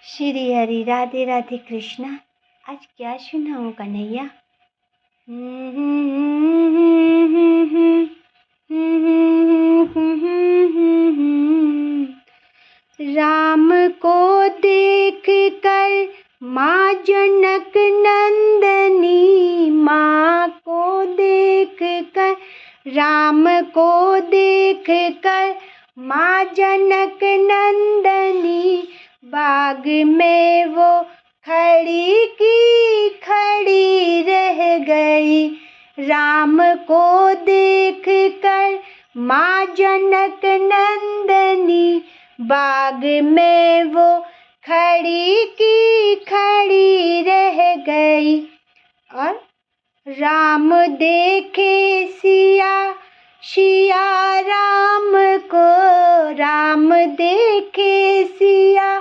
श्री हरि राधे राधे कृष्णा। आज क्या सुनाऊं कन्हैया। राम को देख कर माँ जनक नंदनी, माँ को देख कर राम को देख कर माँ जनक नंदनी, बाग में वो खड़ी की खड़ी रह गई। राम को देख कर माँ जनक नंदनी, बाग में वो खड़ी की खड़ी रह गई। और राम देखे सिया, सिया राम को, राम देखे सिया,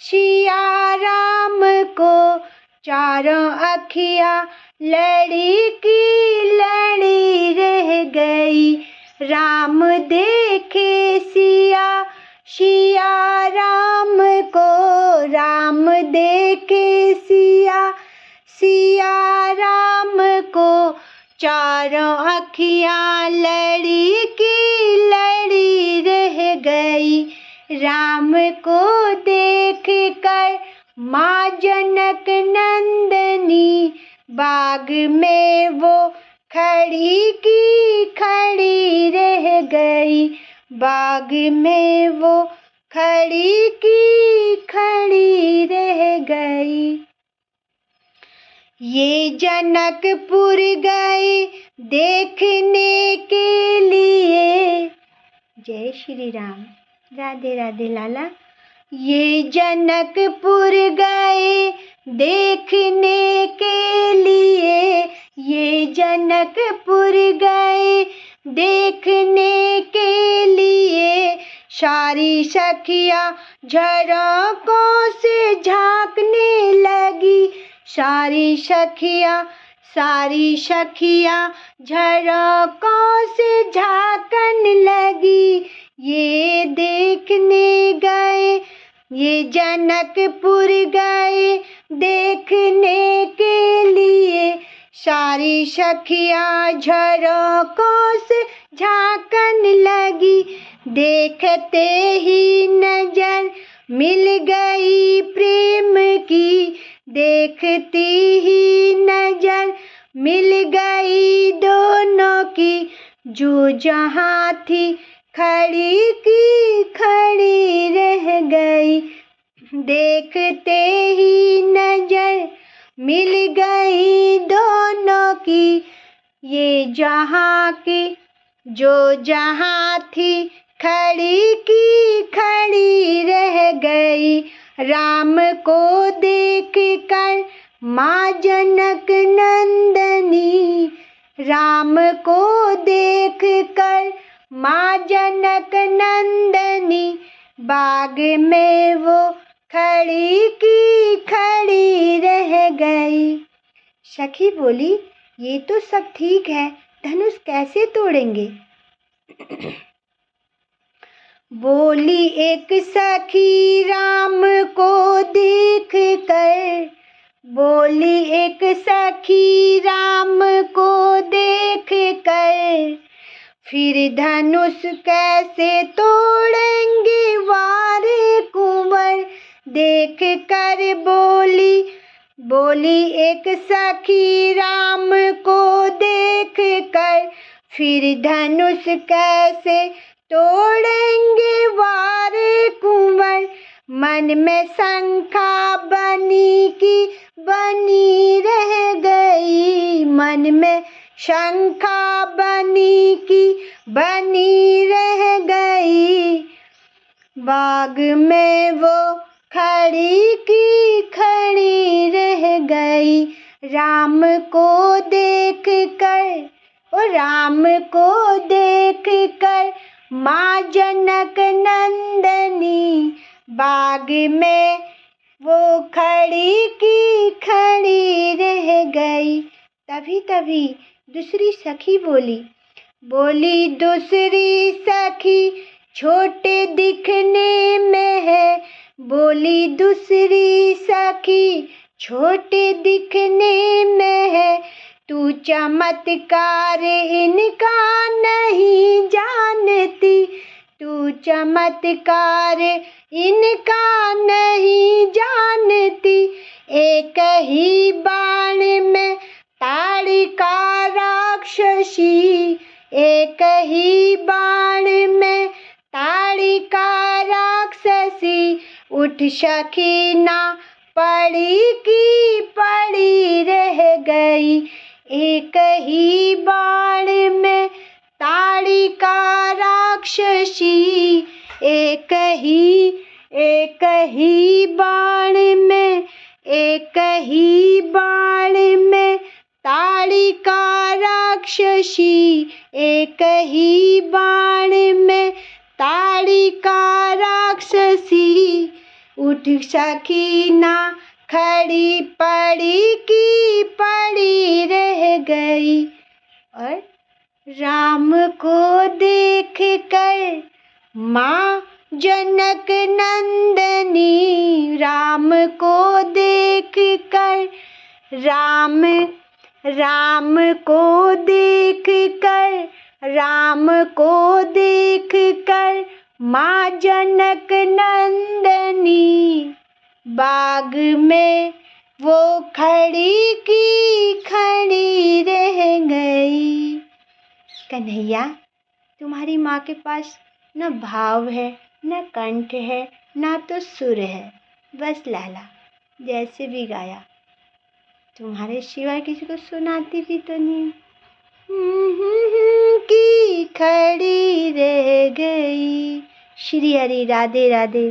सिया राम को, चारों अखियाँ लड़ी की लड़ी रह गई। राम देखे सिया, सिया राम को, राम देखे सिया, सिया राम को, चारों अखियाँ लड़ी की लड़ी रह गई। राम को देख कर माँ जनक नंदनी, बाग में वो खड़ी की खड़ी रह गई। बाग में वो खड़ी की खड़ी रह गई। ये जनकपुर गए देखने के लिए। जय श्री राम। राधे राधे लाला। ये जनकपुर गए देखने के लिए, ये जनकपुर गए देखने के लिए, सारी सखियाँ झरोकों से झांकने लगी। सारी सखियाँ झरोकों से झांकन लगी। ये देखने गए, ये जनकपुर गए देखने के लिए, सारी सखियाँ झरोकों से झांकन लगी। देखते ही नजर मिल गई प्रेम की, देखती ही नजर मिल गई दोनों की। जो जहाँ थी खड़ी की खड़ी रह गई। देखते ही नजर मिल गई दोनों की। ये जहाँ की जो जहाँ थी खड़ी की खड़ी रह गई। राम को देख कर माँ जनक नंदनी, राम को देख कर माँ जनक नंदनी, बाग में वो खड़ी की खड़ी रह गई। सखी बोली, ये तो सब ठीक है, धनुष कैसे तोड़ेंगे। बोली एक सखी राम को देख कर, बोली एक सखी राम को देख कर, फिर धनुष कैसे तोड़ेंगे वारे कुंवर। देख कर बोली, बोली एक सखी राम को देख कर, फिर धनुष कैसे तोड़ेंगे वारे कुंवर। मन में शंका बनी की बनी रह गई, मन में शंका बनी की बनी रह गई। बाग में वो खड़ी की खड़ी रह गई। राम को देख कर, ओ राम को देख कर माँ जनक नंदनी, बाग में वो खड़ी की खड़ी रह गई। तभी दूसरी सखी बोली, बोली दूसरी सखी छोटे दिखने में है, बोली दूसरी सखी छोटे दिखने में है, तू चमत्कार इनका नहीं जानती, तू चमत्कार इनका नहीं जानती। एक ही बाण में ताड़िका राक्षसी, एक ही बाण में ताड़िका राक्षसी। उठ सखी ना पड़ी की पड़ी रह गई, एक ही बाण में ताड़िका राक्षसी। एक ही बाण में, एक ही बाण में ताड़िका राक्षसी, एक ही बाण में ताड़िका राक्षसी। उठ सखी ना खड़ी पड़ी की पड़ी रह गई। और राम को देख कर माँ जनक नंदनी, राम को देख कर राम को देख कर, राम को देख कर माँ जनक नंदनी, बाग में वो खड़ी की खड़ी रह गई। कन्हैया, तुम्हारी माँ के पास न भाव है, न कंठ है, ना तो सुर है, बस लाला जैसे भी गाया, तुम्हारे सिवाय किसी को सुनाती भी तो नहीं। की खड़ी रह गई। श्री हरि, राधे राधे।